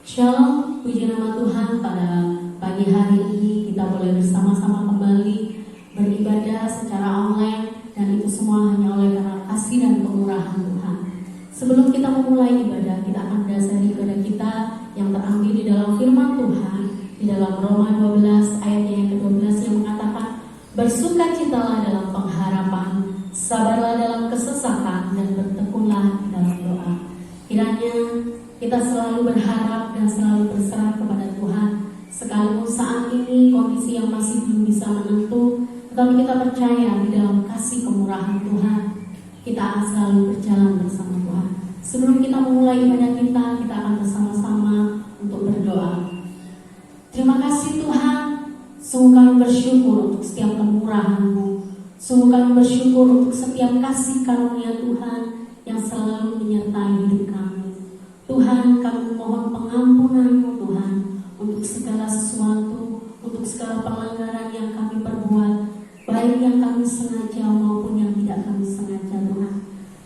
Shalom, puji nama Tuhan. Pada pagi hari ini kita boleh bersama-sama kembali beribadah secara online, dan itu semua hanya oleh karena kasih dan kemurahan Tuhan. Sebelum kita memulai ibadah, kita akan mendasari ibadah kita yang terambil di dalam firman Tuhan di dalam Roma 12 ayatnya yang ke-12 yang mengatakan, bersukacitalah dalam pengharapan, sabarlah dalam kesesakan, dan bertekunlah dalam doa. Kiranya kita selalu berharap dan selalu berserah kepada Tuhan, sekalipun saat ini kondisi yang masih belum bisa menentu, tetapi kita percaya di dalam kasih kemurahan Tuhan kita akan selalu berjalan bersama Tuhan. Sebelum kita memulai ibadah kita akan bersama-sama untuk berdoa. Terima kasih Tuhan, sungguh kami bersyukur untuk setiap kemurahan-Mu, sungguh kami bersyukur untuk setiap kasih karunia Tuhan yang selalu menyertai hidup kami. Tuhan, kami mohon pengampunan-Mu Tuhan untuk segala sesuatu, untuk segala pelanggaran yang kami perbuat, baik yang kami sengaja maupun yang tidak kami sengaja Tuhan.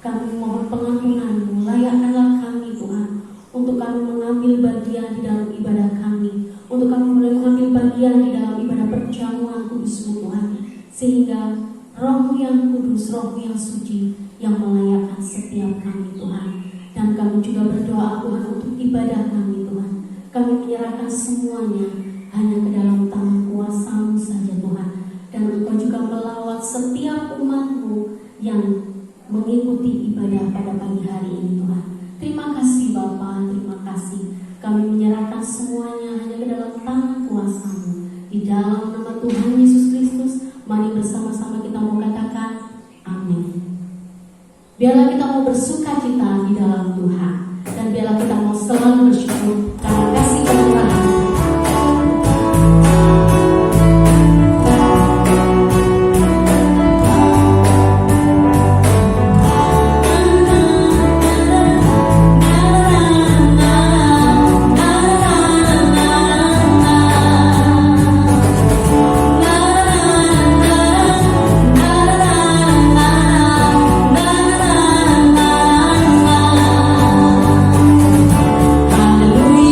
Kami mohon pengampunan-Mu, layakkanlah kami Tuhan, untuk kami mengambil bagian di dalam ibadah kami, untuk kami boleh mengambil bagian di dalam ibadah perjamuan kudus-Mu Tuhan, sehingga Roh-Mu yang kudus, Roh-Mu yang suci yang melayakkan setiap kami Tuhan. Dan kami juga berdoa Tuhan untuk ibadah kami Tuhan. Kami menyerahkan semuanya hanya ke dalam tangan kuasa-Mu saja Tuhan. Dan Engkau juga melawat setiap umat-Mu yang mengikuti ibadah pada pagi hari ini Tuhan. Terima kasih Bapa, terima kasih. Kami menyerahkan semuanya hanya ke dalam tangan kuasa-Mu. Di dalam nama Tuhan Yesus Kristus, mari bersama-sama kita mau katakan amin. Biarlah kita mau bersuka cita di dalam Tuhan, dan biarlah kita mau selalu bersyukur karena kasih kemurahan. Hallelujah.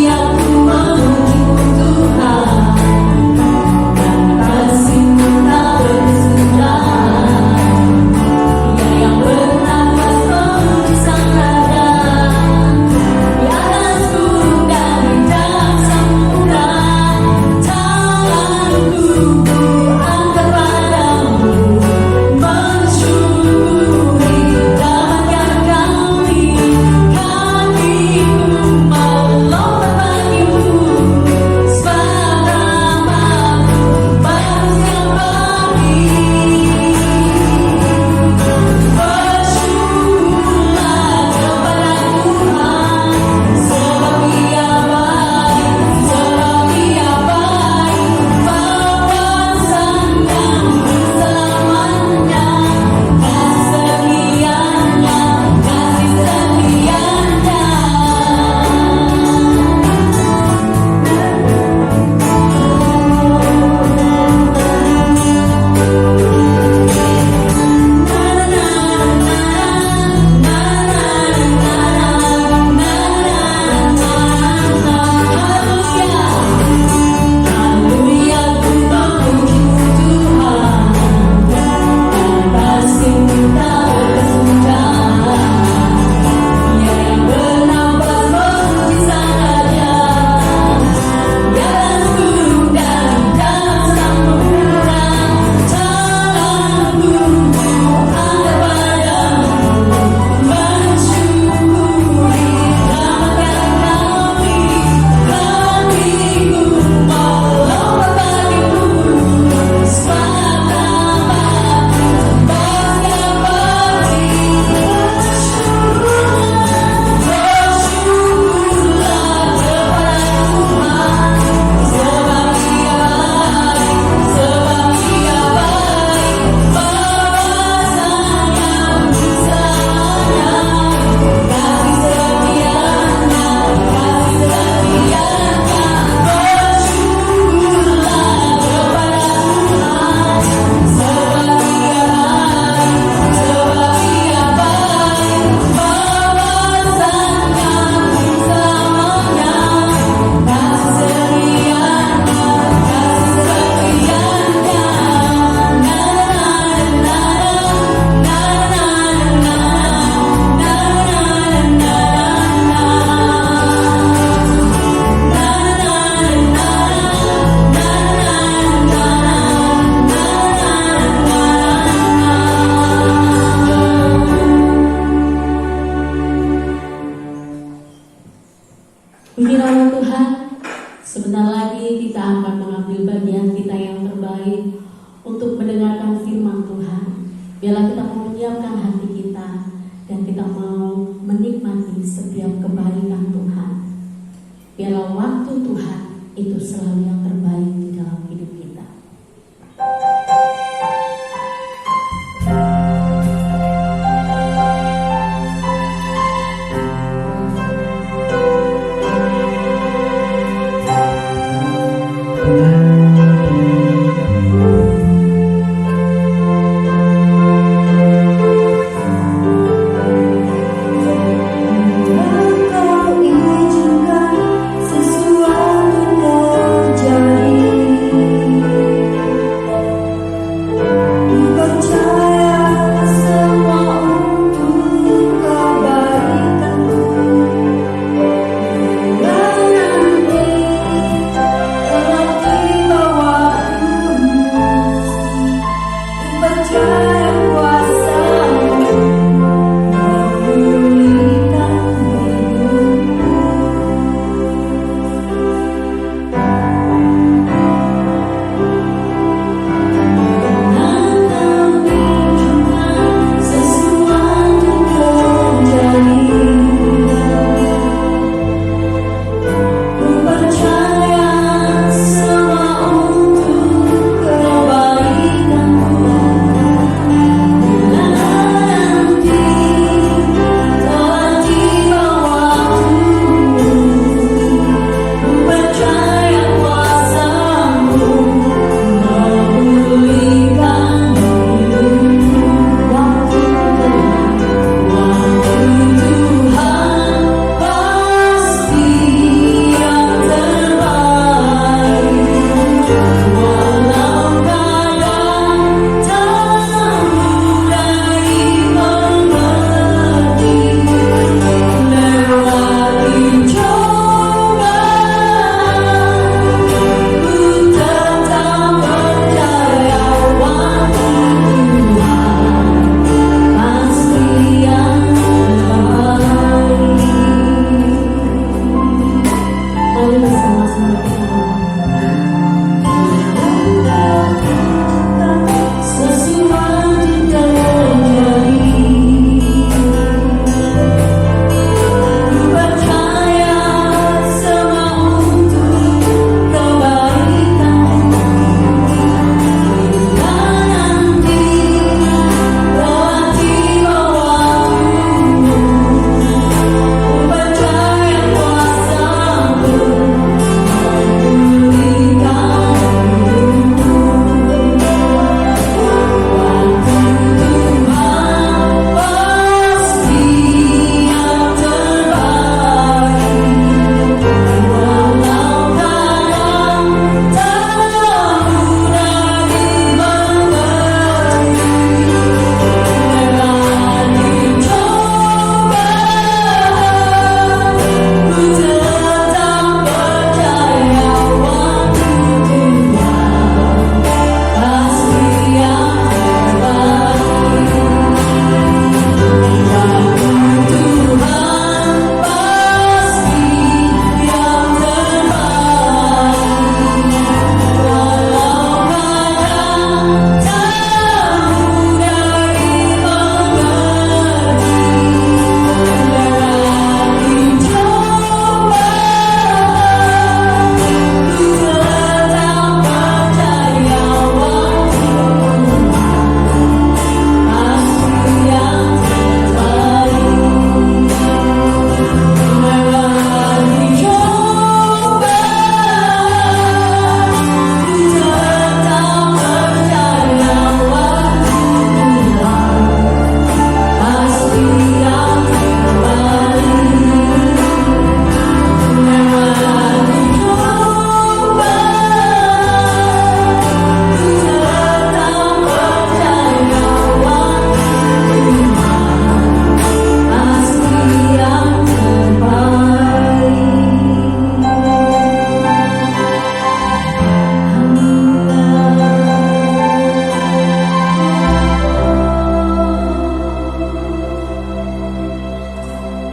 itu selalu yang terbaik di dalam hidup kita.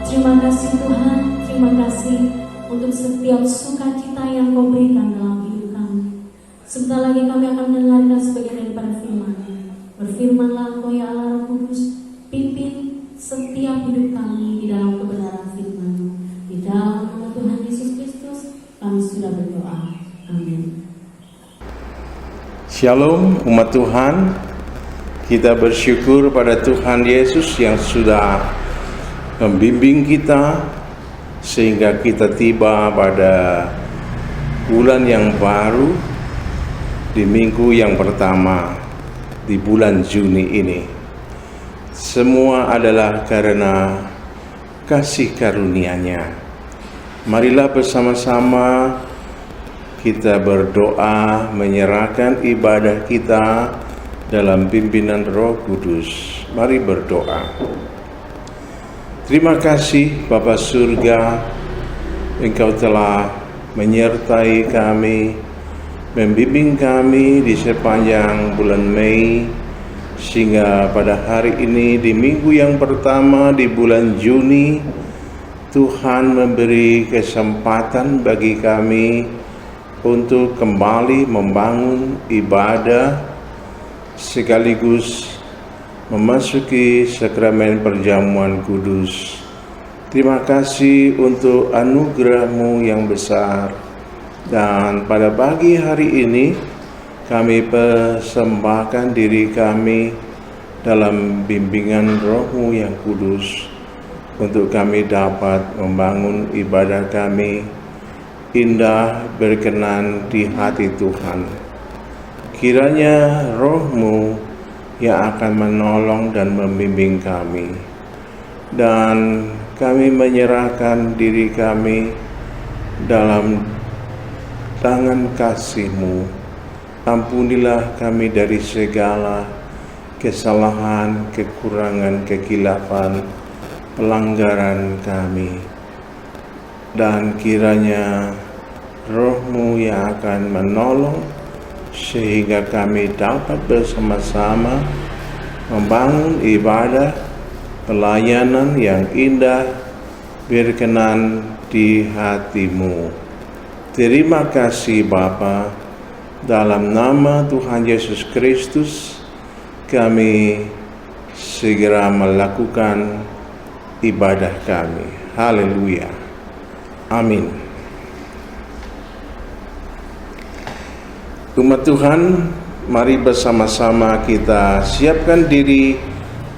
Terima kasih Tuhan, terima kasih untuk setiap sukacita yang Kau berikan dalam hidup kami. Sebentar lagi kami akan mendengarkan sebagian daripada firman. Berfirmanlah Engkau ya Allah Roh Kudus, pimpin setiap hidup kami di dalam kebenaran firman-Mu. Di dalam nama Tuhan Yesus Kristus kami sudah berdoa. Shalom umat Tuhan, kita bersyukur pada Tuhan Yesus yang sudah membimbing kita sehingga kita tiba pada bulan yang baru di minggu yang pertama di bulan Juni ini. Semua adalah karena kasih karunia-Nya. Marilah bersama-sama kita berdoa menyerahkan ibadah kita dalam pimpinan Roh Kudus. Mari berdoa. Terima kasih Bapa Surga, Engkau telah menyertai kami, membimbing kami di sepanjang bulan Mei, sehingga pada hari ini di minggu yang pertama di bulan Juni, Tuhan memberi kesempatan bagi kami untuk kembali membangun ibadah sekaligus memasuki sakramen perjamuan kudus. Terima kasih untuk anugerah-Mu yang besar. Dan pada pagi hari ini kami persembahkan diri kami dalam bimbingan Roh-Mu yang kudus untuk kami dapat membangun ibadah kami indah berkenan di hati Tuhan. Kiranya Roh-Mu yang akan menolong dan membimbing kami, dan kami menyerahkan diri kami dalam tangan kasih-Mu. Ampunilah kami dari segala kesalahan, kekurangan, kekilafan, pelanggaran kami, dan kiranya Roh-Mu yang akan menolong sehingga kami dapat bersama-sama membangun ibadah pelayanan yang indah berkenan di hati-Mu. Terima kasih Bapa, dalam nama Tuhan Yesus Kristus kami segera melakukan ibadah kami. Haleluya. Amin. Umat Tuhan, mari bersama-sama kita siapkan diri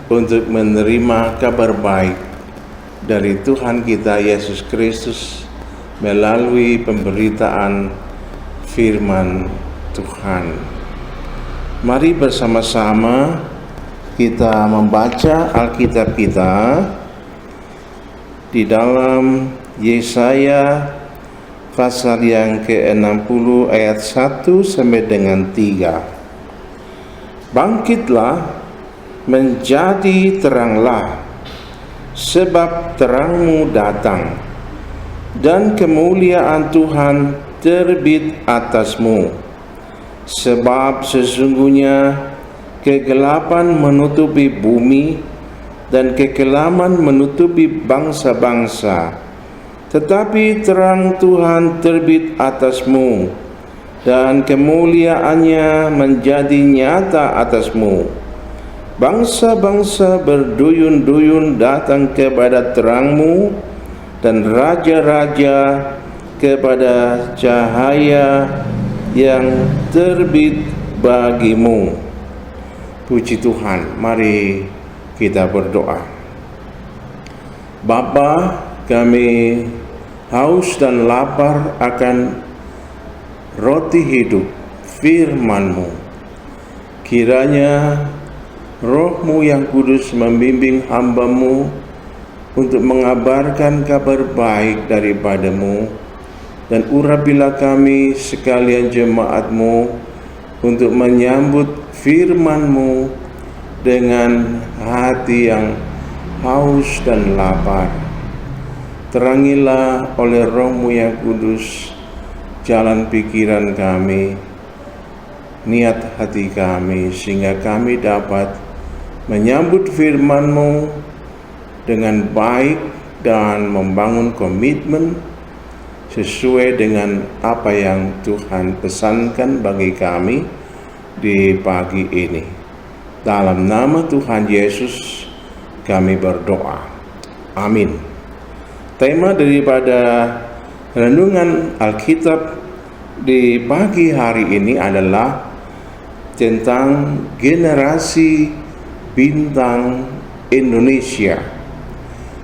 untuk menerima kabar baik dari Tuhan kita Yesus Kristus melalui pemberitaan firman Tuhan. Mari bersama-sama kita membaca Alkitab kita di dalam Yesaya pasal yang ke-60 ayat 1 sampai dengan 3. Bangkitlah, menjadi teranglah, sebab terangmu datang, dan kemuliaan Tuhan terbit atasmu. Sebab sesungguhnya kegelapan menutupi bumi, dan kekelaman menutupi bangsa-bangsa. Tetapi terang Tuhan terbit atasmu, dan kemuliaannya menjadi nyata atasmu. Bangsa-bangsa berduyun-duyun datang kepada terangmu, dan raja-raja kepada cahaya yang terbit bagimu. Puji Tuhan, mari kita berdoa. Bapa, kami haus dan lapar akan roti hidup, firman-Mu. Kiranya Roh-Mu yang kudus membimbing hamba-Mu untuk mengabarkan kabar baik daripada-Mu, dan urapilah kami sekalian jemaat-Mu untuk menyambut firman-Mu dengan hati yang haus dan lapar. Terangilah oleh Roh-Mu yang kudus jalan pikiran kami, niat hati kami, sehingga kami dapat menyambut firman-Mu dengan baik dan membangun komitmen sesuai dengan apa yang Tuhan pesankan bagi kami di pagi ini. Dalam nama Tuhan Yesus kami berdoa. Amin. Tema daripada renungan Alkitab di pagi hari ini adalah tentang generasi bintang Indonesia.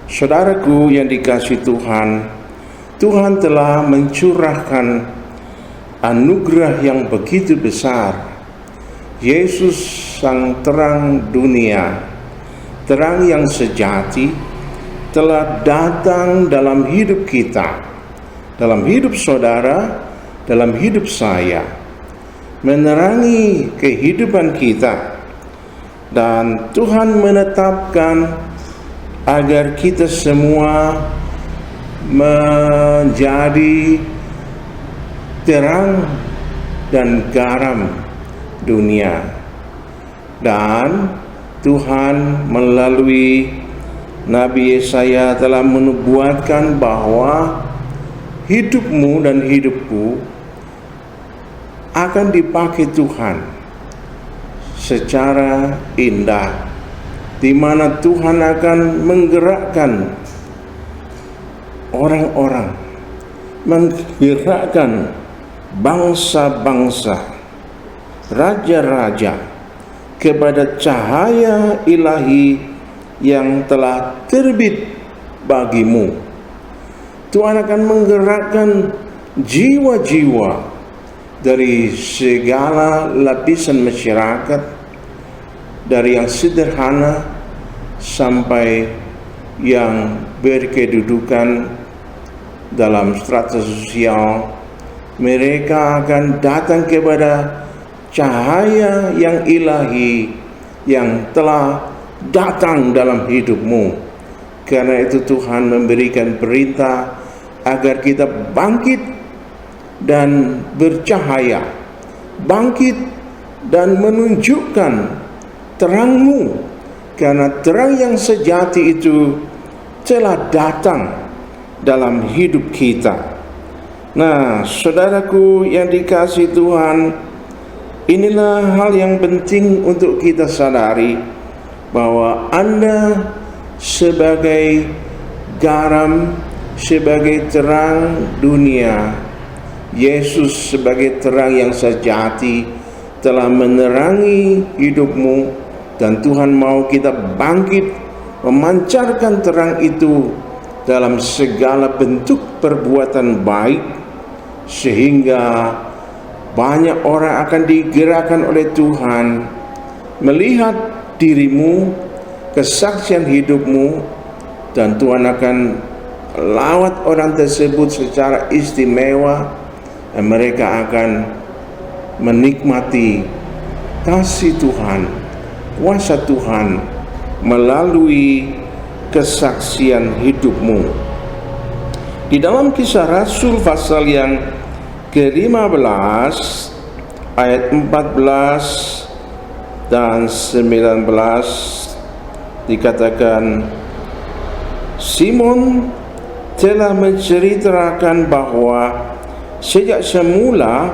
Saudaraku yang dikasihi Tuhan, Tuhan telah mencurahkan anugerah yang begitu besar. Yesus sang terang dunia, terang yang sejati, telah datang dalam hidup kita, dalam hidup saudara, dalam hidup saya, menerangi kehidupan kita. Dan Tuhan menetapkan agar kita semua menjadi terang dan garam dunia. Dan Tuhan melalui Nabi Yesaya telah menubuatkan bahwa hidupmu dan hidupku akan dipakai Tuhan secara indah, di mana Tuhan akan menggerakkan orang-orang, menggerakkan bangsa-bangsa, raja-raja kepada cahaya ilahi yang telah terbit bagimu. Tuhan akan menggerakkan jiwa-jiwa dari segala lapisan masyarakat, dari yang sederhana sampai yang berkedudukan dalam strata sosial. Mereka akan datang kepada cahaya yang ilahi yang telah datang dalam hidupmu. Karena itu Tuhan memberikan perintah agar kita bangkit dan bercahaya, bangkit dan menunjukkan terangmu, karena terang yang sejati itu telah datang dalam hidup kita. Nah, saudaraku yang dikasihi Tuhan, inilah hal yang penting untuk kita sadari, bahwa Anda sebagai garam, sebagai terang dunia, Yesus sebagai terang yang sejati telah menerangi hidupmu, dan Tuhan mau kita bangkit memancarkan terang itu dalam segala bentuk perbuatan baik, sehingga banyak orang akan digerakkan oleh Tuhan melihat dirimu, kesaksian hidupmu, dan Tuhan akan lawat orang tersebut secara istimewa, dan mereka akan menikmati kasih Tuhan, kuasa Tuhan melalui kesaksian hidupmu. Di dalam Kisah Rasul pasal yang ke-15 ayat 14 dan 19 dikatakan, Simon telah menceritakan bahwa sejak semula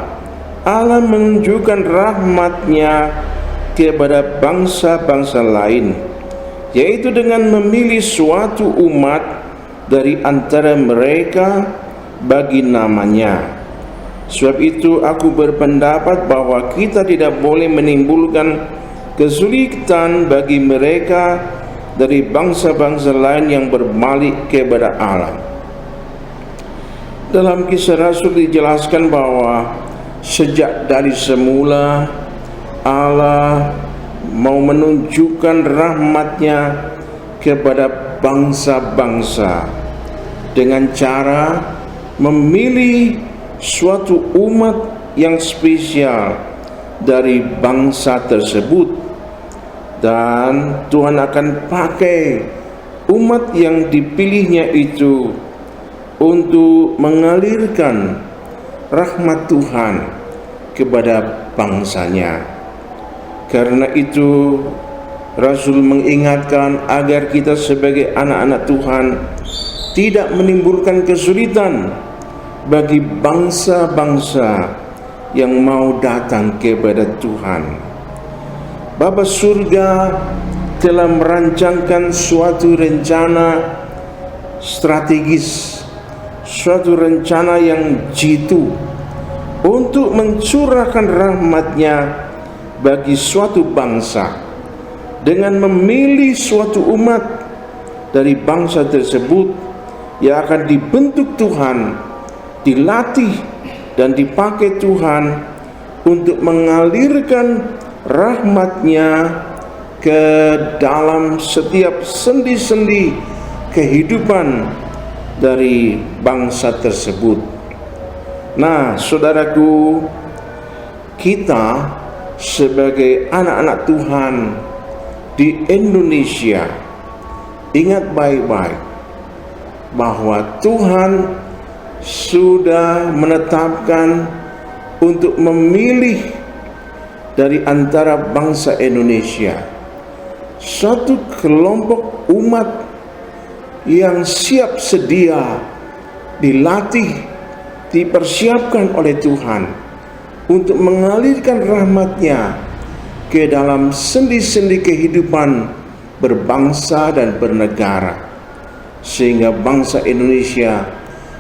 Allah menunjukkan rahmat-Nya kepada bangsa-bangsa lain, yaitu dengan memilih suatu umat dari antara mereka bagi namanya. Sebab itu aku berpendapat bahwa kita tidak boleh menimbulkan kesulitan bagi mereka dari bangsa-bangsa lain yang berbalik kepada Allah. Dalam Kisah Rasul dijelaskan bahwa sejak dari semula Allah mau menunjukkan rahmat-Nya kepada bangsa-bangsa dengan cara memilih suatu umat yang spesial dari bangsa tersebut, dan Tuhan akan pakai umat yang dipilihnya itu untuk mengalirkan rahmat Tuhan kepada bangsanya. Karena itu Rasul mengingatkan agar kita sebagai anak-anak Tuhan tidak menimbulkan kesulitan bagi bangsa-bangsa yang mau datang kepada Tuhan. Bapa surga telah merancangkan suatu rencana strategis, suatu rencana yang jitu untuk mencurahkan rahmat-Nya bagi suatu bangsa dengan memilih suatu umat dari bangsa tersebut yang akan dibentuk Tuhan, dilatih dan dipakai Tuhan untuk mengalirkan rahmat-Nya ke dalam setiap sendi-sendi kehidupan dari bangsa tersebut. Nah, saudaraku, kita sebagai anak-anak Tuhan di Indonesia, ingat baik-baik bahwa Tuhan sudah menetapkan untuk memilih dari antara bangsa Indonesia satu kelompok umat yang siap sedia dilatih, dipersiapkan oleh Tuhan untuk mengalirkan rahmat-Nya ke dalam sendi-sendi kehidupan berbangsa dan bernegara, sehingga bangsa Indonesia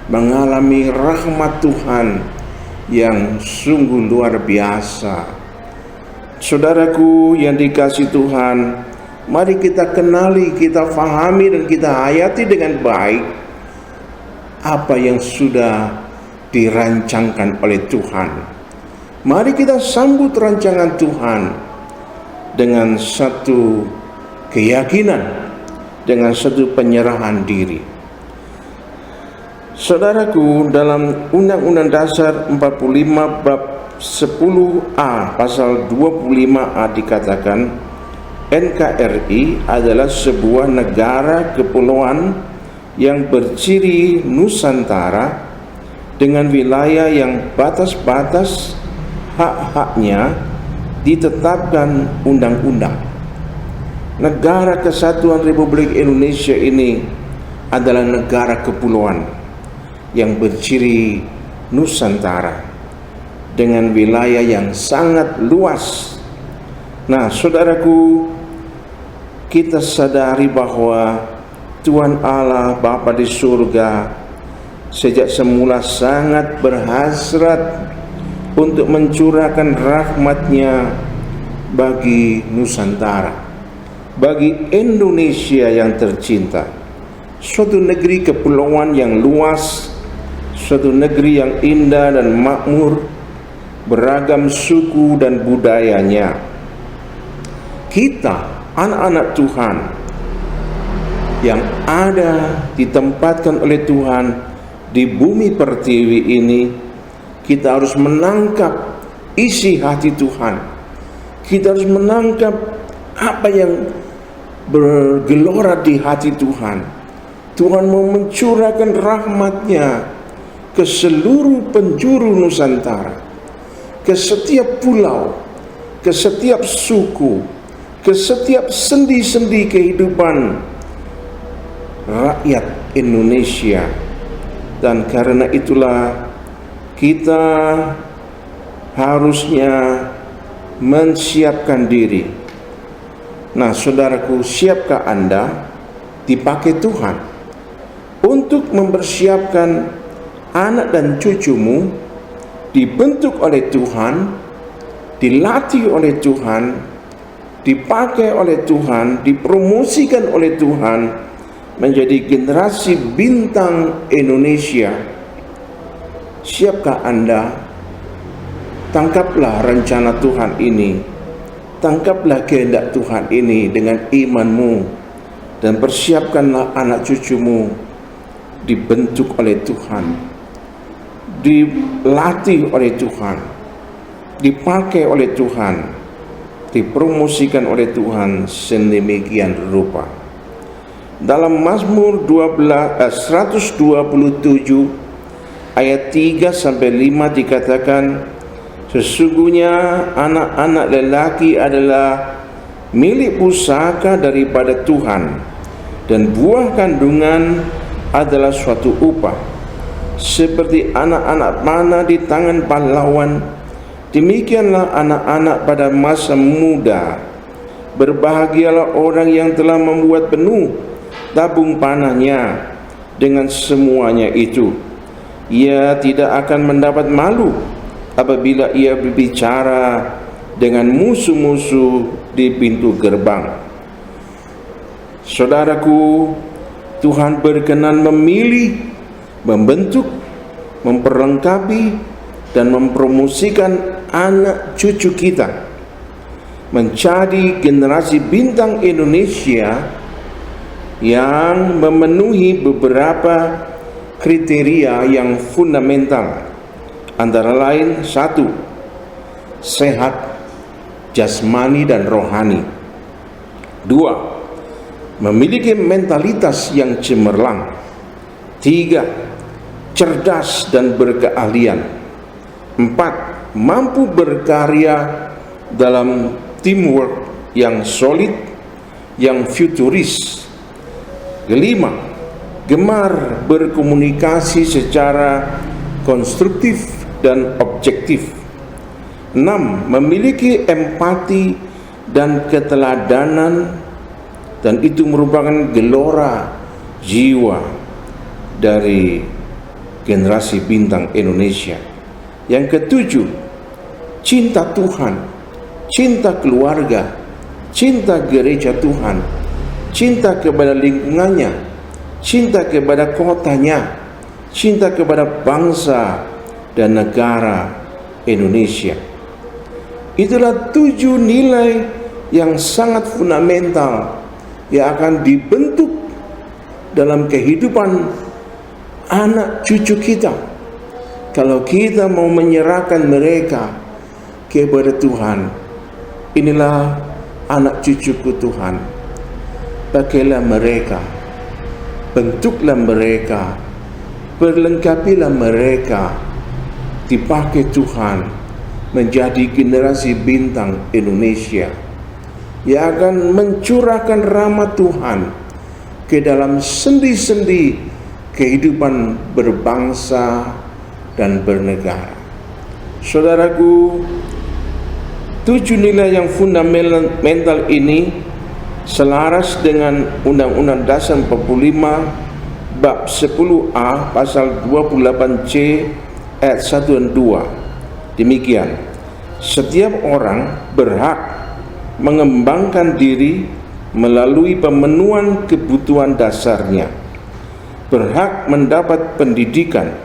mengalami rahmat Tuhan yang sungguh luar biasa. Saudaraku yang dikasihi Tuhan, mari kita kenali, kita fahami dan kita hayati dengan baik apa yang sudah dirancangkan oleh Tuhan. Mari kita sambut rancangan Tuhan dengan satu keyakinan, dengan satu penyerahan diri. Saudaraku, dalam Undang-Undang Dasar 45 bab 10A pasal 25A dikatakan NKRI adalah sebuah negara kepulauan yang berciri Nusantara dengan wilayah yang batas-batas hak-haknya ditetapkan undang-undang. Negara Kesatuan Republik Indonesia ini adalah negara kepulauan yang berciri Nusantara dengan wilayah yang sangat luas. Nah, saudaraku, kita sadari bahwa Tuhan Allah Bapa di surga sejak semula sangat berhasrat untuk mencurahkan rahmat-Nya bagi Nusantara, bagi Indonesia yang tercinta, suatu negeri kepulauan yang luas, suatu negeri yang indah dan makmur, beragam suku dan budayanya. Kita, anak-anak Tuhan yang ada ditempatkan oleh Tuhan di bumi pertiwi ini, kita harus menangkap isi hati Tuhan. Kita harus menangkap apa yang bergelora di hati Tuhan. Tuhan mau mencurahkan rahmat-Nya ke seluruh penjuru Nusantara, ke setiap pulau, ke setiap suku, ke setiap sendi-sendi kehidupan rakyat Indonesia. Dan karena itulah kita harusnya mensiapkan diri. Nah, saudaraku, siapkah Anda dipakai Tuhan untuk mempersiapkan anak dan cucumu dibentuk oleh Tuhan, dilatih oleh Tuhan, dipakai oleh Tuhan, dipromosikan oleh Tuhan menjadi generasi bintang Indonesia? Siapkah Anda? Tangkaplah rencana Tuhan ini, tangkaplah kehendak Tuhan ini dengan imanmu, dan persiapkanlah anak cucumu dibentuk oleh Tuhan, dilatih oleh Tuhan, dipakai oleh Tuhan, dipromosikan oleh Tuhan sedemikian rupa. Dalam Mazmur 127 ayat 3 sampai 5 dikatakan, sesungguhnya anak-anak lelaki adalah milik pusaka daripada Tuhan, dan buah kandungan adalah suatu upah. Seperti anak-anak panah di tangan pahlawan, demikianlah anak-anak pada masa muda. Berbahagialah orang yang telah membuat penuh tabung panahnya dengan semuanya itu. Ia tidak akan mendapat malu apabila ia berbicara dengan musuh-musuh di pintu gerbang. Saudaraku, Tuhan berkenan memilih, membentuk, memperlengkapi, dan mempromosikan anak cucu kita menjadi generasi bintang Indonesia yang memenuhi beberapa kriteria yang fundamental, antara lain: 1. Sehat jasmani dan rohani. 2. Memiliki mentalitas yang cemerlang. 3. Cerdas dan berkeahlian. 4. Mampu berkarya dalam teamwork yang solid, yang futuris. 5. Gemar berkomunikasi secara konstruktif dan objektif. 6. Memiliki empati dan keteladanan, dan itu merupakan gelora jiwa dari generasi bintang Indonesia. Yang ke-7, cinta Tuhan, cinta keluarga, cinta gereja Tuhan, cinta kepada lingkungannya, cinta kepada kotanya, cinta kepada bangsa dan negara Indonesia. Itulah 7 nilai yang sangat fundamental yang akan dibentuk dalam kehidupan anak cucu kita kalau kita mau menyerahkan mereka kepada Tuhan. Inilah anak cucuku Tuhan, pakailah mereka, bentuklah mereka, perlengkapilah mereka, dipakai Tuhan menjadi generasi bintang Indonesia yang akan mencurahkan rahmat Tuhan ke dalam sendi-sendi kehidupan berbangsa dan bernegara. Saudaraku, 7 nilai yang fundamental ini selaras dengan Undang-Undang Dasar 45 bab 10A pasal 28C ayat 1 dan 2. Demikian, setiap orang berhak mengembangkan diri melalui pemenuhan kebutuhan dasarnya, berhak mendapat pendidikan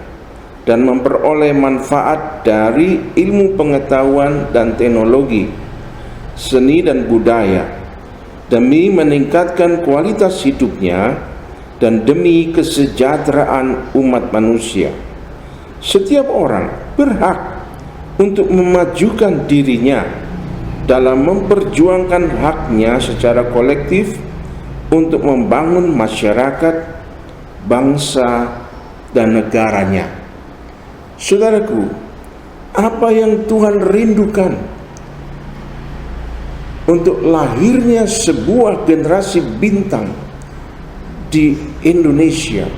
dan memperoleh manfaat dari ilmu pengetahuan dan teknologi, seni dan budaya, demi meningkatkan kualitas hidupnya dan demi kesejahteraan umat manusia. Setiap orang berhak untuk memajukan dirinya dalam memperjuangkan haknya secara kolektif untuk membangun masyarakat, bangsa, dan negaranya. Saudaraku, apa yang Tuhan rindukan untuk lahirnya sebuah generasi bintang di Indonesia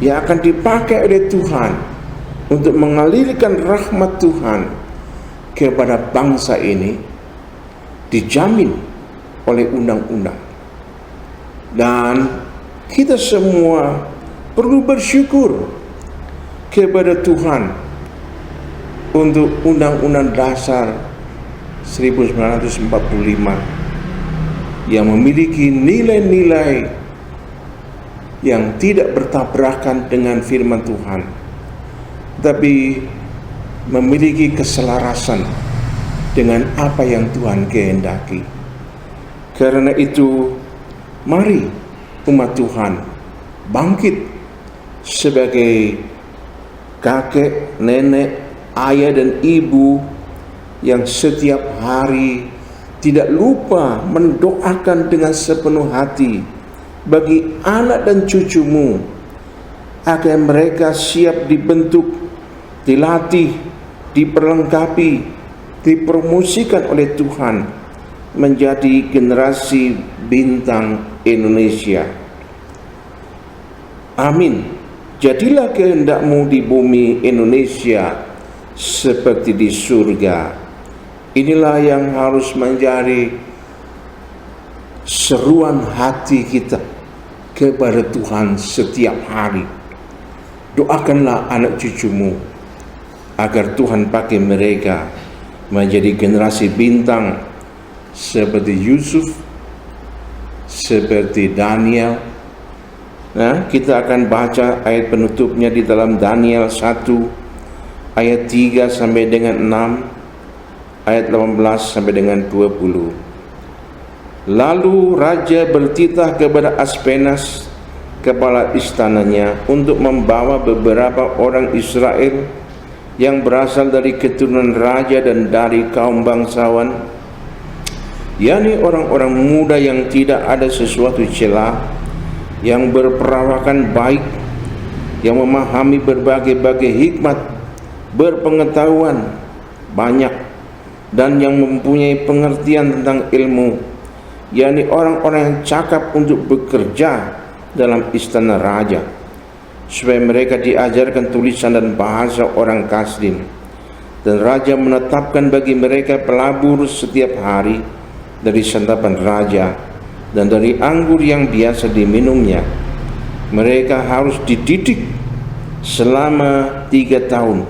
yang akan dipakai oleh Tuhan untuk mengalirkan rahmat Tuhan kepada bangsa ini, dijamin oleh undang-undang. Dan kita semua perlu bersyukur kepada Tuhan untuk Undang-Undang Dasar 1945 yang memiliki nilai-nilai yang tidak bertabrakan dengan firman Tuhan, tapi memiliki keselarasan dengan apa yang Tuhan kehendaki. Karena itu, mari umat Tuhan bangkit sebagai kakek, nenek, ayah, dan ibu yang setiap hari tidak lupa mendoakan dengan sepenuh hati bagi anak dan cucumu agar mereka siap dibentuk, dilatih, diperlengkapi, dipromosikan oleh Tuhan menjadi generasi bintang Indonesia. Amin. Jadilah kehendakmu di bumi Indonesia seperti di surga. Inilah yang harus menjadi seruan hati kita kepada Tuhan setiap hari. Doakanlah anak cucumu agar Tuhan pakai mereka menjadi generasi bintang seperti Yusuf, seperti Daniel. Nah, kita akan baca ayat penutupnya di dalam Daniel 1 ayat 3 sampai dengan 6, ayat 18 sampai dengan 20. Lalu raja bertitah kepada Aspenas, kepala istananya, untuk membawa beberapa orang Israel yang berasal dari keturunan raja dan dari kaum bangsawan, yakni orang-orang muda yang tidak ada sesuatu celah, yang berperawakan baik, yang memahami berbagai-bagai hikmat, berpengetahuan banyak, dan yang mempunyai pengertian tentang ilmu, yakni orang-orang yang cakap untuk bekerja dalam istana raja, supaya mereka diajarkan tulisan dan bahasa orang Kasdim. Dan raja menetapkan bagi mereka pelabur setiap hari dari santapan raja dan dari anggur yang biasa diminumnya. Mereka harus dididik selama 3 tahun,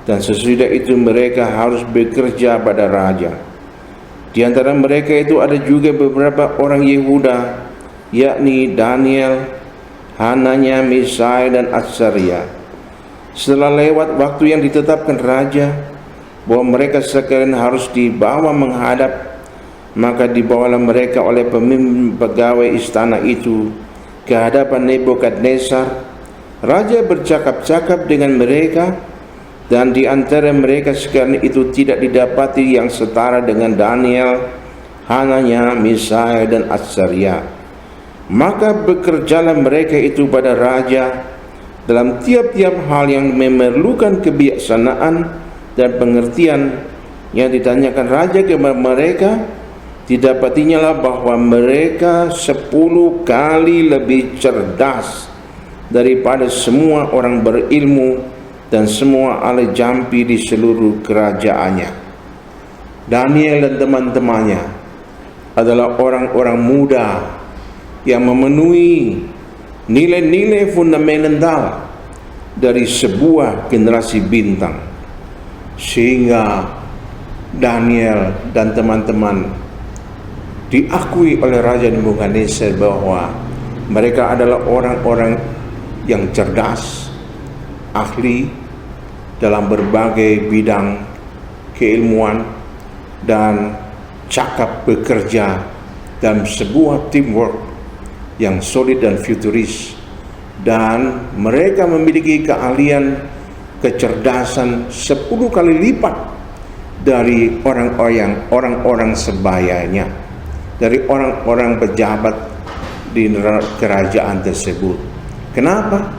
dan sesudah itu mereka harus bekerja pada raja. Di antara mereka itu ada juga beberapa orang Yehuda, yakni Daniel, Hananya, Misai, dan Azaria. Setelah lewat waktu yang ditetapkan raja bahwa mereka sekalian harus dibawa menghadap, maka dibawalah mereka oleh pemimpin pegawai istana itu ke hadapan Nebukadnezar. Raja bercakap-cakap dengan mereka, dan di antara mereka sekalian itu tidak didapati yang setara dengan Daniel, Hananya, Misai, dan Azaria. Maka bekerjalah mereka itu pada raja dalam tiap-tiap hal yang memerlukan kebijaksanaan dan pengertian. Yang ditanyakan raja kepada mereka, didapatinya lah bahwa mereka 10 kali lebih cerdas daripada semua orang berilmu dan semua ahli jampi di seluruh kerajaannya. Daniel dan teman-temannya adalah orang-orang muda yang memenuhi nilai-nilai fundamental dari sebuah generasi bintang, sehingga Daniel dan teman-teman diakui oleh Raja Nebukadnezar bahwa mereka adalah orang-orang yang cerdas, ahli dalam berbagai bidang keilmuan, dan cakap bekerja dalam sebuah teamwork yang solid dan futuris. Dan mereka memiliki keahlian, kecerdasan 10 kali lipat dari orang-orang sebayanya, dari orang-orang pejabat di kerajaan tersebut. Kenapa?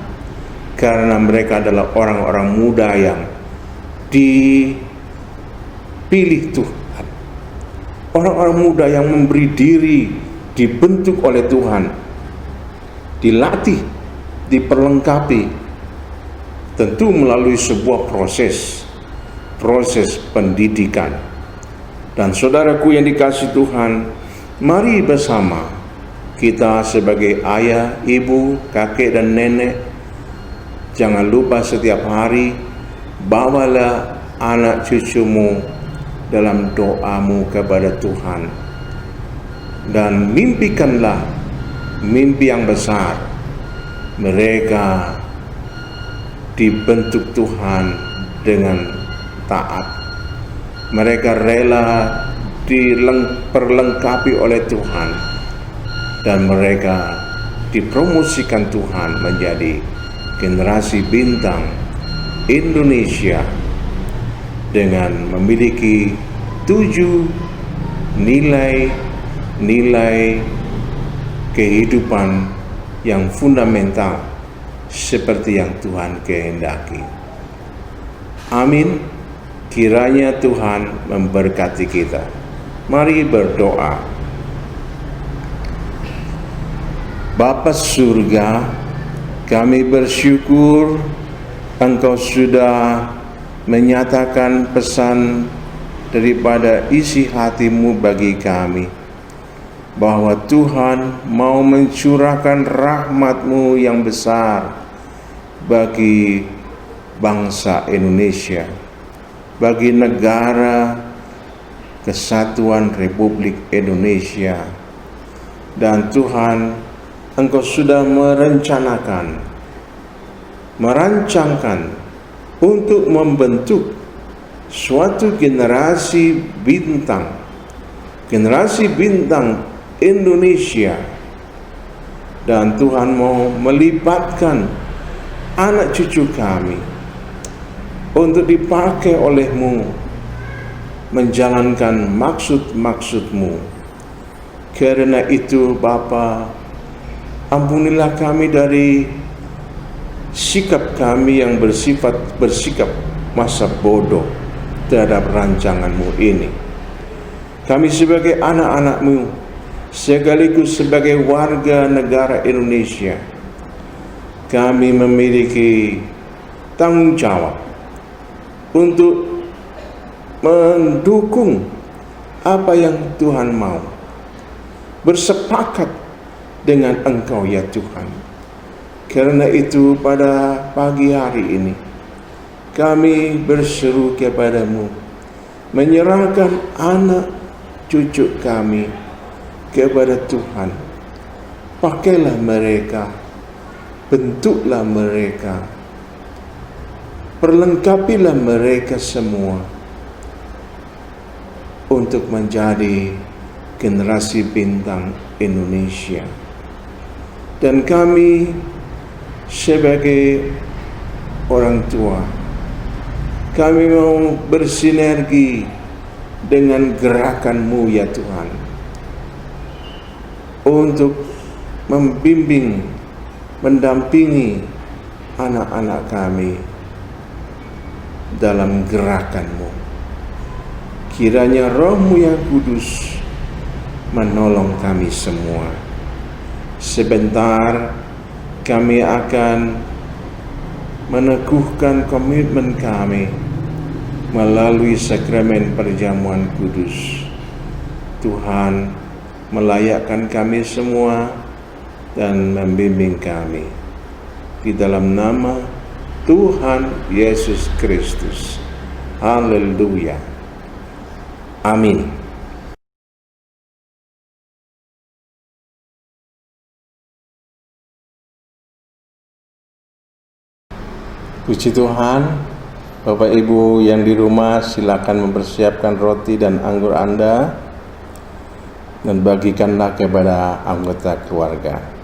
Karena mereka adalah orang-orang muda yang dipilih Tuhan, orang-orang muda yang memberi diri, dibentuk oleh Tuhan, dilatih, diperlengkapi, tentu melalui sebuah proses pendidikan. Dan saudaraku yang dikasihi Tuhan, mari bersama kita sebagai ayah, ibu, kakek, dan nenek, jangan lupa setiap hari bawalah anak cucumu dalam doamu kepada Tuhan, dan mimpikanlah mimpi yang besar. Mereka dibentuk Tuhan dengan taat, mereka rela diperlengkapi oleh Tuhan, dan mereka dipromosikan Tuhan menjadi generasi bintang Indonesia dengan memiliki 7 nilai kehidupan yang fundamental seperti yang Tuhan kehendaki. Amin. Kiranya Tuhan memberkati kita. Mari berdoa. Bapa surga, kami bersyukur Engkau sudah menyatakan pesan daripada isi hati-Mu bagi kami, bahwa Tuhan mau mencurahkan rahmat-Mu yang besar bagi bangsa Indonesia. bagi negara Kesatuan Republik Indonesia. Dan Tuhan, Engkau sudah merancangkan untuk membentuk suatu generasi bintang Indonesia. Dan Tuhan mau melibatkan anak cucu kami untuk dipakai oleh-Mu menjalankan maksud-maksud-Mu. Karena itu Bapa, ampunilah kami dari sikap kami yang bersikap masa bodoh terhadap rancangan-Mu ini. Kami sebagai anak-anak-Mu, sekaligus sebagai warga negara Indonesia, kami memiliki tanggung jawab untuk mendukung apa yang Tuhan mau, bersepakat dengan Engkau ya Tuhan. Karena itu pada pagi hari ini kami berseru kepada-Mu, menyerahkan anak cucu kami kepada Tuhan. Pakailah mereka, bentuklah mereka, perlengkapilah mereka semua untuk menjadi generasi bintang Indonesia. Dan kami sebagai orang tua, kami mau bersinergi dengan gerakan-Mu ya Tuhan, untuk membimbing, mendampingi anak-anak kami dalam gerakan-Mu. Kiranya Roh-Mu yang kudus menolong kami semua. Sebentar kami akan meneguhkan komitmen kami melalui sakramen perjamuan kudus. Tuhan melayakkan kami semua dan membimbing kami. Di dalam nama Tuhan Yesus Kristus. Haleluya. Amin. Puji Tuhan. Bapak Ibu yang di rumah, silakan mempersiapkan roti dan anggur Anda dan bagikanlah kepada anggota keluarga.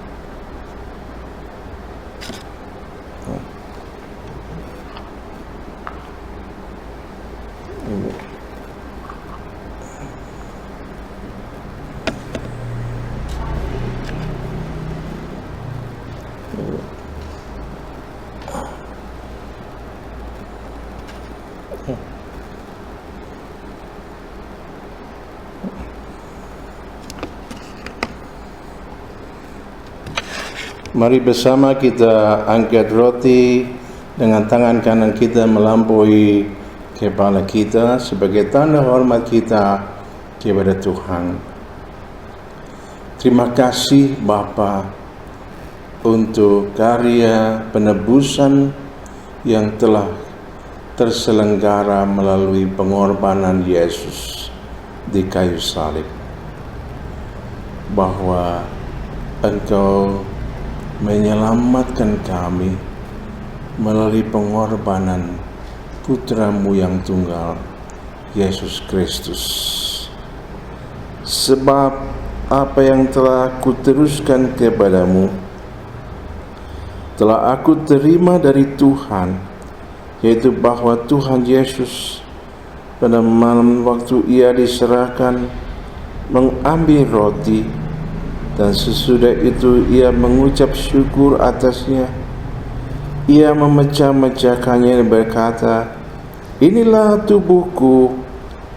Mari bersama kita angkat roti dengan tangan kanan kita melampaui kepala kita sebagai tanda hormat kita kepada Tuhan. Terima kasih Bapa untuk karya penebusan yang telah terselenggara melalui pengorbanan Yesus di kayu salib, bahwa Engkau menyelamatkan kami melalui pengorbanan Putra-Mu yang tunggal, Yesus Kristus. Sebab apa yang telah kuteruskan kepadamu telah aku terima dari Tuhan, yaitu bahwa Tuhan Yesus pada malam waktu Ia diserahkan mengambil roti, dan sesudah itu Ia mengucap syukur atasnya. Ia memecah-mecahkannya dan berkata, "Inilah tubuhku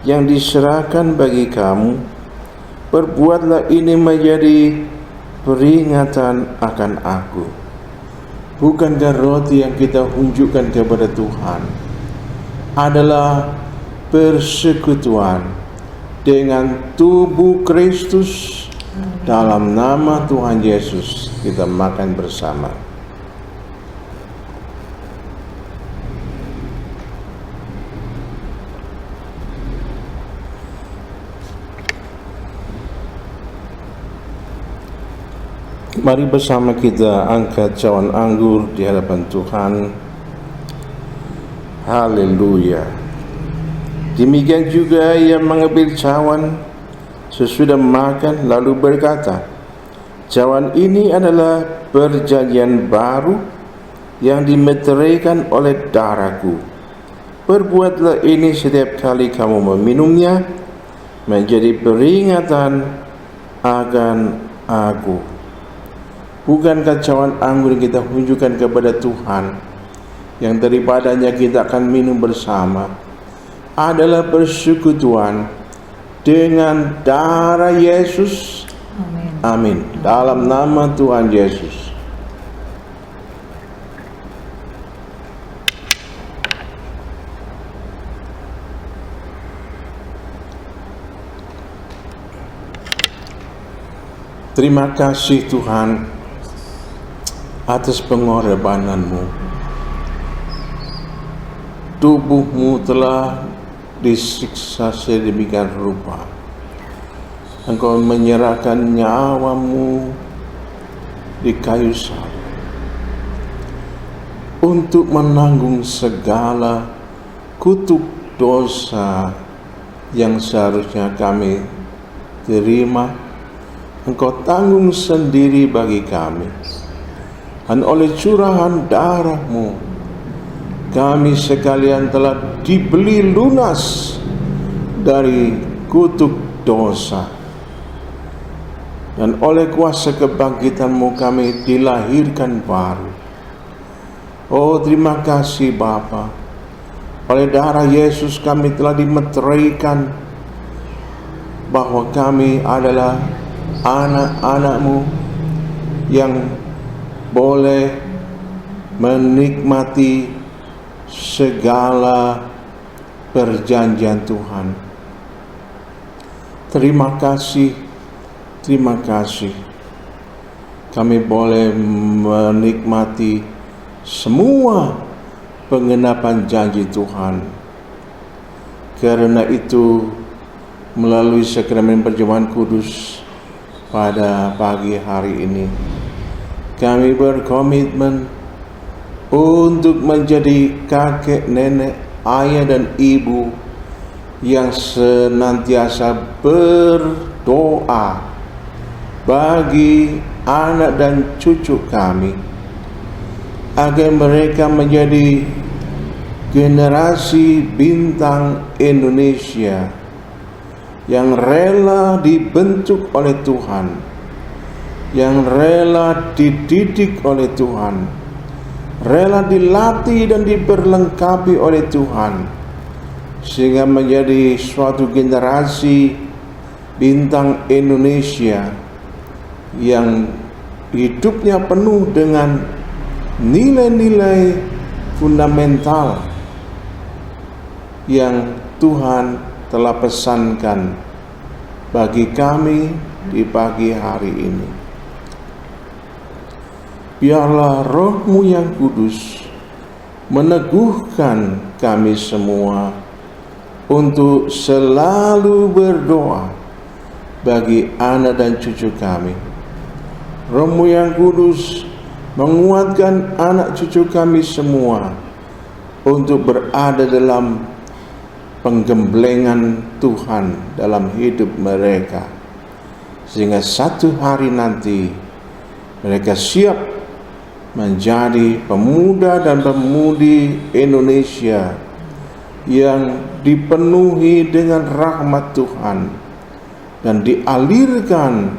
yang diserahkan bagi kamu. Perbuatlah ini menjadi peringatan akan aku." Bukankah roti yang kita unjukkan kepada Tuhan adalah persekutuan dengan tubuh Kristus? Dalam nama Tuhan Yesus kita makan bersama. Mari bersama kita angkat cawan anggur di hadapan Tuhan. Haleluya. Demikian juga ia mengambil cawan sesudah makan lalu berkata, cawan ini adalah perjanjian baru yang dimeteraikan oleh darahku. Perbuatlah ini setiap kali kamu meminumnya, menjadi peringatan akan aku. Bukankah cawan anggur yang kita tunjukkan kepada Tuhan, yang daripadanya kita akan minum bersama, adalah persekutuan dengan darah Yesus? Amin. Dalam nama Tuhan Yesus. Terima kasih Tuhan atas pengorbanan-Mu. Tubuh-Mu telah disiksa sedemikian rupa. Engkau menyerahkan nyawa-Mu di kayu salib untuk menanggung segala kutuk dosa yang seharusnya kami terima. Engkau tanggung sendiri bagi kami. Dan oleh curahan darah-Mu, kami sekalian telah dibeli lunas dari kutuk dosa. Dan oleh kuasa kebangkitan-Mu kami dilahirkan baru. Oh, terima kasih Bapa. Oleh darah Yesus kami telah dimeteraikan bahwa kami adalah anak-anak-Mu yang boleh menikmati segala perjanjian Tuhan. Terima kasih, terima kasih. Kami boleh menikmati semua penggenapan janji Tuhan. Karena itu, melalui sakramen perjamuan kudus pada pagi hari ini, kami berkomitmen untuk menjadi kakek, nenek, ayah dan ibu yang senantiasa berdoa bagi anak dan cucu kami, agar mereka menjadi generasi bintang Indonesia yang rela dibentuk oleh Tuhan, yang rela dididik oleh Tuhan, rela dilatih dan diperlengkapi oleh Tuhan, sehingga menjadi suatu generasi bintang Indonesia yang hidupnya penuh dengan nilai-nilai fundamental yang Tuhan telah pesankan bagi kami di pagi hari ini. Biarlah Roh-Mu yang kudus meneguhkan kami semua untuk selalu berdoa bagi anak dan cucu kami. Roh-Mu yang kudus menguatkan anak cucu kami semua untuk berada dalam penggemblengan Tuhan dalam hidup mereka, sehingga satu hari nanti mereka siap menjadi pemuda dan pemudi Indonesia yang dipenuhi dengan rahmat Tuhan dan dialirkan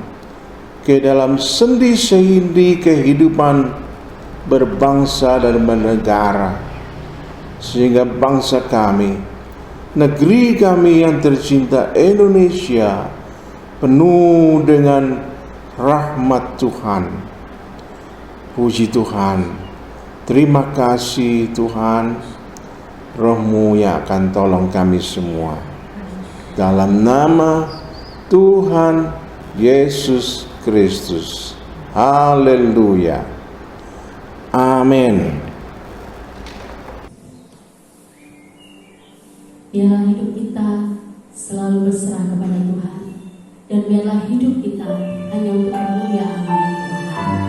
ke dalam sendi-sendi kehidupan berbangsa dan bernegara, sehingga bangsa kami, negeri kami yang tercinta Indonesia, penuh dengan rahmat Tuhan. Puji Tuhan. Terima kasih Tuhan. Roh-Mu yang akan tolong kami semua. Dalam nama Tuhan Yesus Kristus. Haleluya. Amin. Biarlah hidup kita selalu berserah kepada Tuhan, dan biarlah hidup kita hanya untuk kemuliaan nama Tuhan.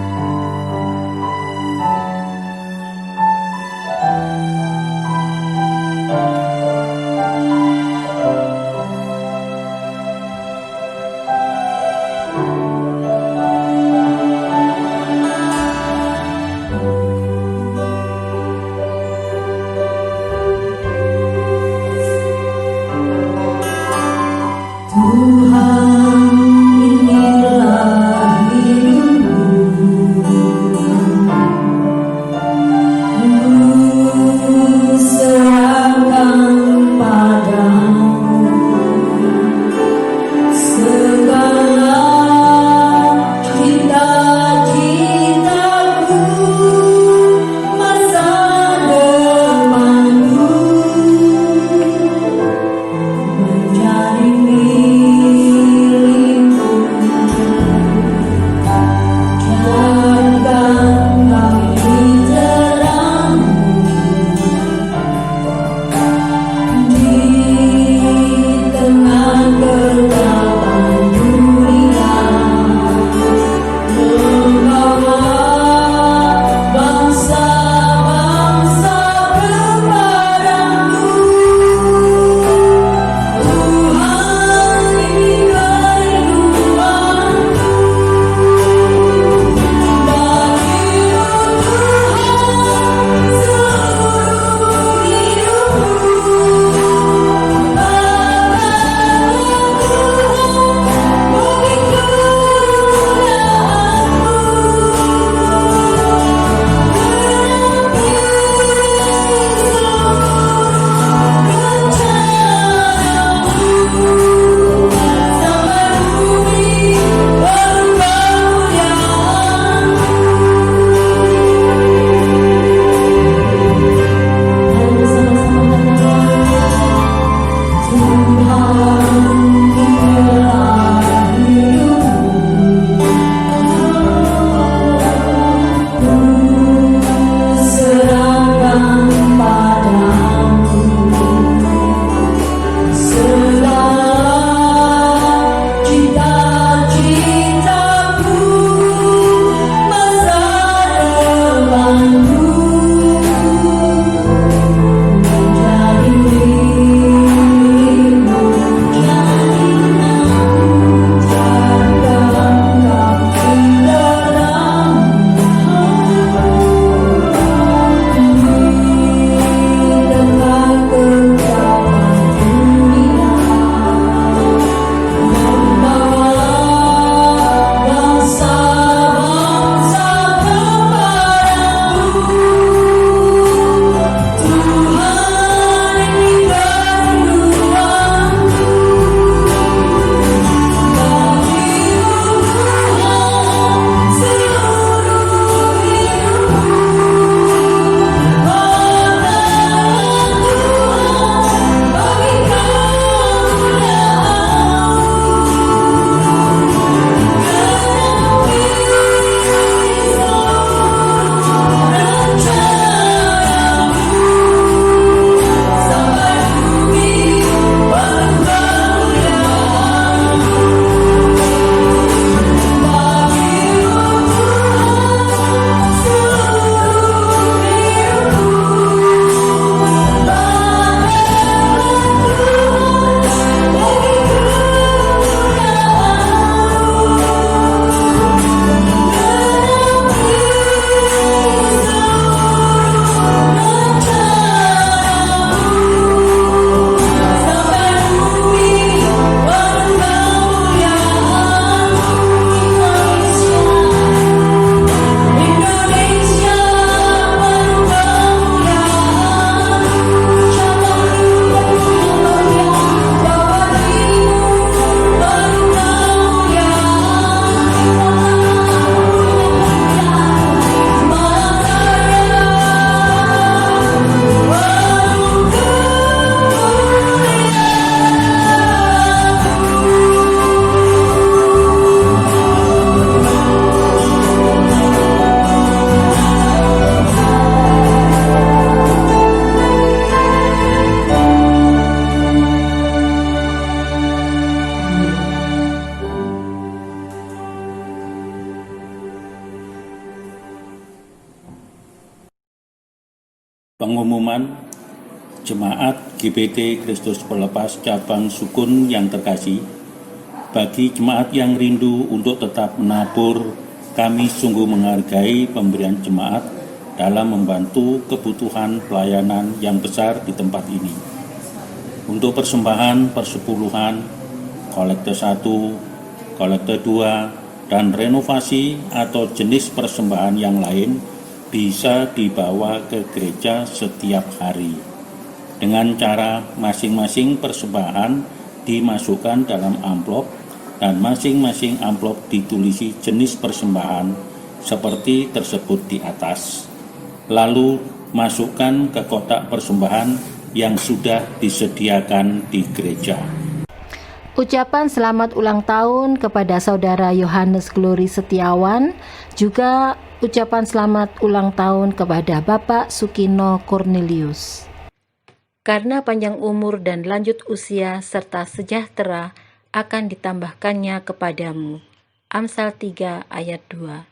Pengumuman Jemaat GBT Kristus Pelepas Cabang Sukun yang terkasih, bagi jemaat yang rindu untuk tetap menabur, kami sungguh menghargai pemberian jemaat dalam membantu kebutuhan pelayanan yang besar di tempat ini. Untuk persembahan persepuluhan, kolekte 1, kolekte 2, dan renovasi atau jenis persembahan yang lain bisa dibawa ke gereja setiap hari. Dengan cara masing-masing persembahan dimasukkan dalam amplop dan masing-masing amplop ditulisi jenis persembahan seperti tersebut di atas. Lalu masukkan ke kotak persembahan yang sudah disediakan di gereja. Ucapan selamat ulang tahun kepada Saudara Yohanes Glory Setiawan, juga ucapan selamat ulang tahun kepada Bapak Sukino Cornelius. Karena panjang umur dan lanjut usia serta sejahtera akan ditambahkannya kepadamu. Amsal 3 ayat 2.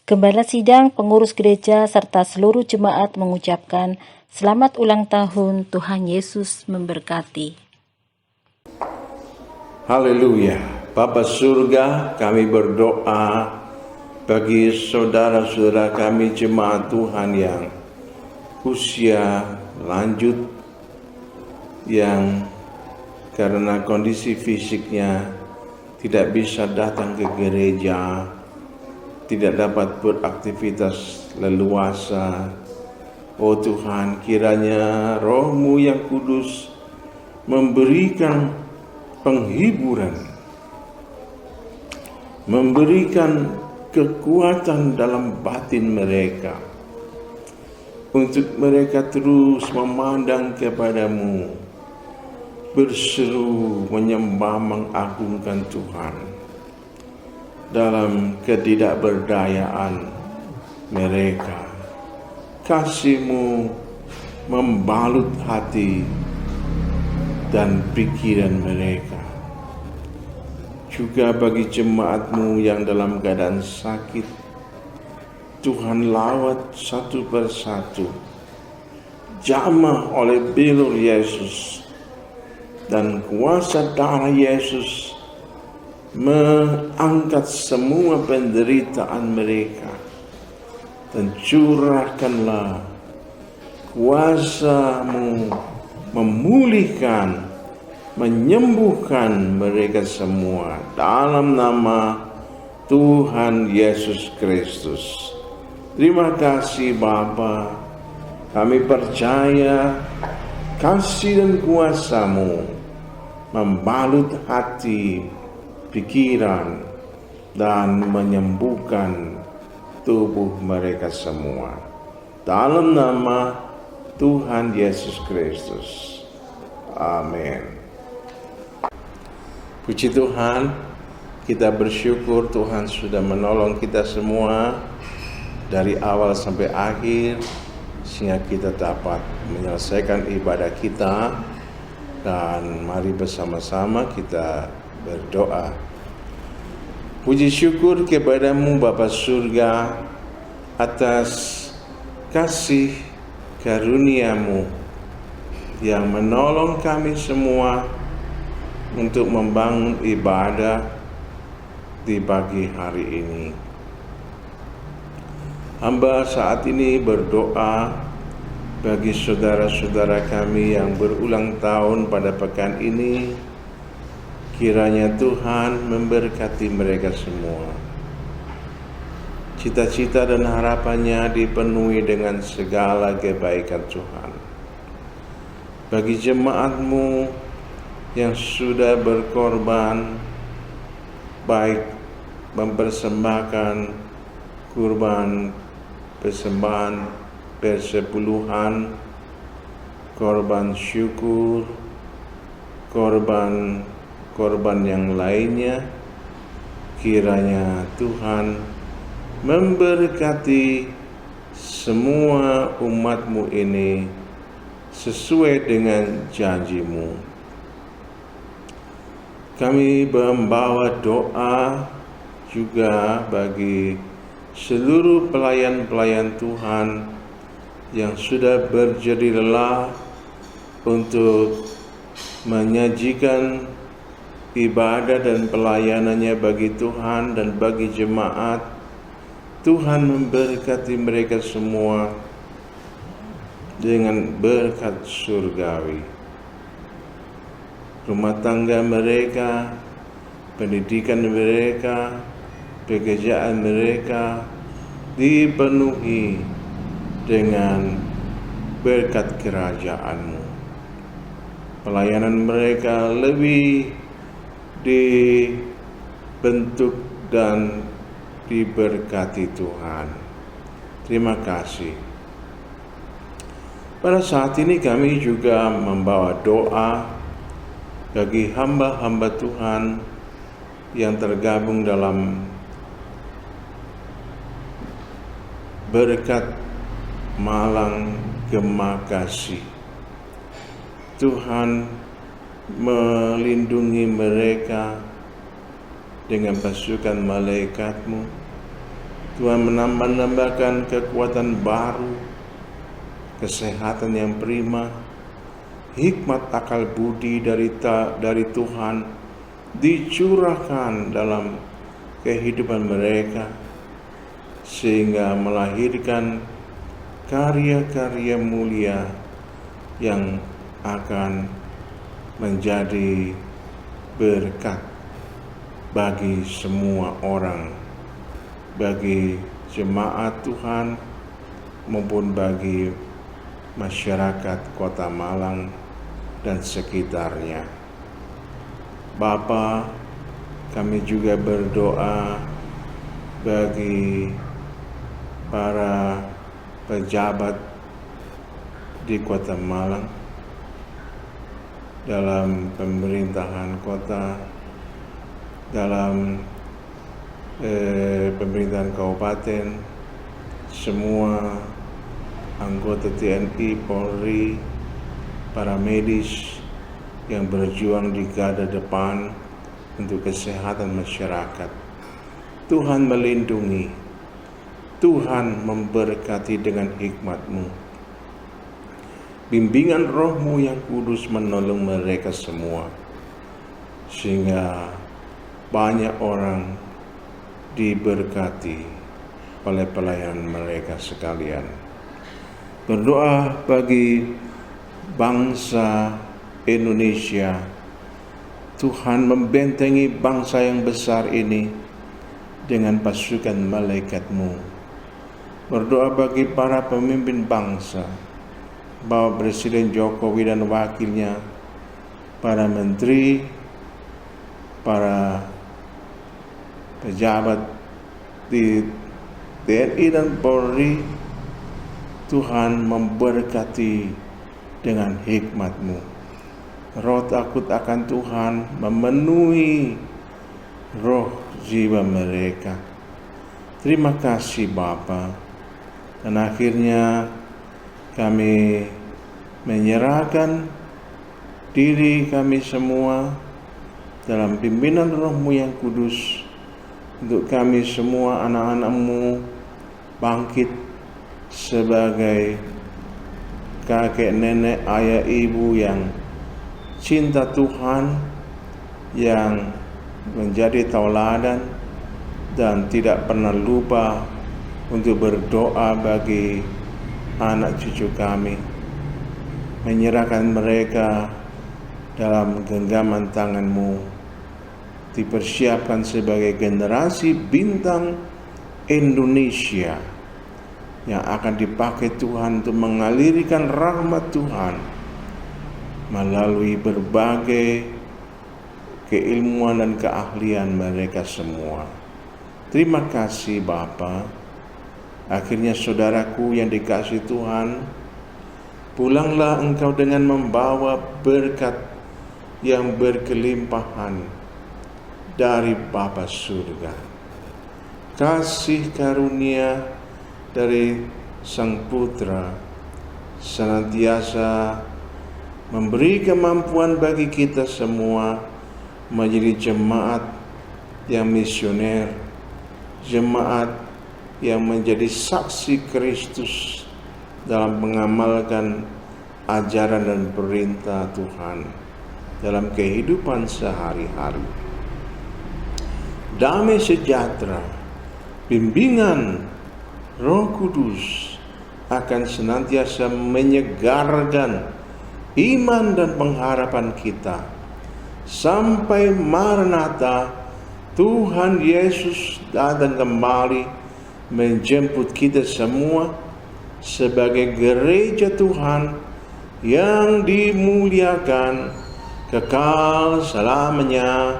Gembala sidang, pengurus gereja, serta seluruh jemaat mengucapkan selamat ulang tahun. Tuhan Yesus memberkati. Haleluya. Bapa surga, kami berdoa bagi saudara-saudara kami jemaat Tuhan yang usia lanjut, yang karena kondisi fisiknya tidak bisa datang ke gereja, tidak dapat beraktivitas leluasa. Oh Tuhan, kiranya Roh-Mu yang kudus memberikan penghiburan, memberikan kekuatan dalam batin mereka, untuk mereka terus memandang kepadamu, berseru menyembah mengagungkan Tuhan. Dalam ketidakberdayaan mereka, kasih-Mu membalut hati dan pikiran mereka. Juga bagi jemaat-Mu yang dalam keadaan sakit, Tuhan lawat satu persatu, jamah oleh bilur Yesus, dan kuasa darah Yesus mengangkat semua penderitaan mereka, dan curahkanlah kuasa-Mu memulihkan, menyembuhkan mereka semua dalam nama Tuhan Yesus Kristus. Terima kasih Bapa, kami percaya kasih dan kuasa-Mu membalut hati, pikiran, dan menyembuhkan tubuh mereka semua. Dalam nama Tuhan Yesus Kristus. Amin. Puji Tuhan, kita bersyukur Tuhan sudah menolong kita semua dari awal sampai akhir, sehingga kita dapat menyelesaikan ibadah kita. Dan mari bersama-sama kita berdoa. Puji syukur kepadamu Bapa surga atas kasih karunia-Mu yang menolong kami semua untuk membangun ibadah di pagi hari ini. Hamba saat ini berdoa bagi saudara-saudara kami yang berulang tahun pada pekan ini. Kiranya Tuhan memberkati mereka semua. Cita-cita dan harapannya dipenuhi dengan segala kebaikan Tuhan. Bagi jemaat-Mu yang sudah berkorban, baik mempersembahkan kurban persembahan persepuluhan, korban syukur, korban yang lainnya, kiranya Tuhan memberkati semua umat-Mu ini sesuai dengan janji-Mu. Kami membawa doa juga bagi seluruh pelayan-pelayan Tuhan yang sudah berjeri lelah untuk menyajikan ibadah dan pelayanannya bagi Tuhan dan bagi jemaat. Tuhan memberkati mereka semua dengan berkat surgawi. Rumah tangga mereka, pendidikan mereka, pekerjaan mereka dipenuhi dengan berkat kerajaan-Mu. Pelayanan mereka lebih dibentuk dan diberkati Tuhan. Terima kasih. Pada saat ini kami juga membawa doa bagi hamba-hamba Tuhan yang tergabung dalam berkat Malang Gema Kasih. Tuhan melindungi mereka dengan pasukan malaikat-Mu. Tuhan menambahkan kekuatan baru, kesehatan yang prima, hikmat akal budi dari Tuhan dicurahkan dalam kehidupan mereka, sehingga melahirkan karya-karya mulia yang akan menjadi berkat bagi semua orang, bagi jemaat Tuhan maupun bagi masyarakat Kota Malang dan sekitarnya. Bapa, kami juga berdoa bagi para pejabat di Kota Malang, dalam pemerintahan kota, dalam pemerintahan kabupaten, semua anggota TNI, Polri, para medis yang berjuang di garda depan untuk kesehatan masyarakat. Tuhan melindungi, Tuhan memberkati dengan hikmat-Mu. Bimbingan Roh-Mu yang kudus menolong mereka semua, sehingga banyak orang diberkati oleh pelayanan mereka sekalian. Berdoa bagi bangsa Indonesia. Tuhan membentengi bangsa yang besar ini dengan pasukan malaikat-Mu. Berdoa bagi para pemimpin bangsa, Bapak Presiden Jokowi dan wakilnya, para menteri, para pejabat di TNI dan Polri. Tuhan memberkati dengan hikmat-Mu. Roh takut akan Tuhan memenuhi roh jiwa mereka. Terima kasih Bapa. Dan akhirnya kami menyerahkan diri kami semua dalam pimpinan Roh-Mu yang kudus, untuk kami semua anak-anak-Mu bangkit sebagai kakek, nenek, ayah, ibu yang cinta Tuhan, yang menjadi tauladan dan tidak pernah lupa untuk berdoa bagi anak cucu kami, menyerahkan mereka dalam genggaman tangan-Mu, dipersiapkan sebagai generasi bintang Indonesia yang akan dipakai Tuhan untuk mengalirkan rahmat Tuhan melalui berbagai keilmuan dan keahlian mereka semua. Terima kasih Bapa. Akhirnya saudaraku yang dikasihi Tuhan, pulanglah engkau dengan membawa berkat yang berkelimpahan dari Bapa surga. Kasih karunia dari Sang Putra senantiasa memberi kemampuan bagi kita semua menjadi jemaat yang misioner, jemaat yang menjadi saksi Kristus dalam mengamalkan ajaran dan perintah Tuhan dalam kehidupan sehari-hari. Damai sejahtera, bimbingan Roh Kudus akan senantiasa menyegarkan iman dan pengharapan kita sampai Maranatha, Tuhan Yesus datang kembali menjemput kita semua sebagai gereja Tuhan yang dimuliakan kekal selamanya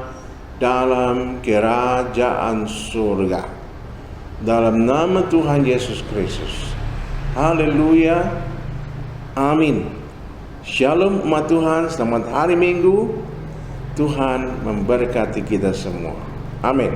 dalam kerajaan surga. Dalam nama Tuhan Yesus Kristus. Haleluya. Amin. Shalom umat Tuhan, selamat hari Minggu. Tuhan memberkati kita semua. Amin.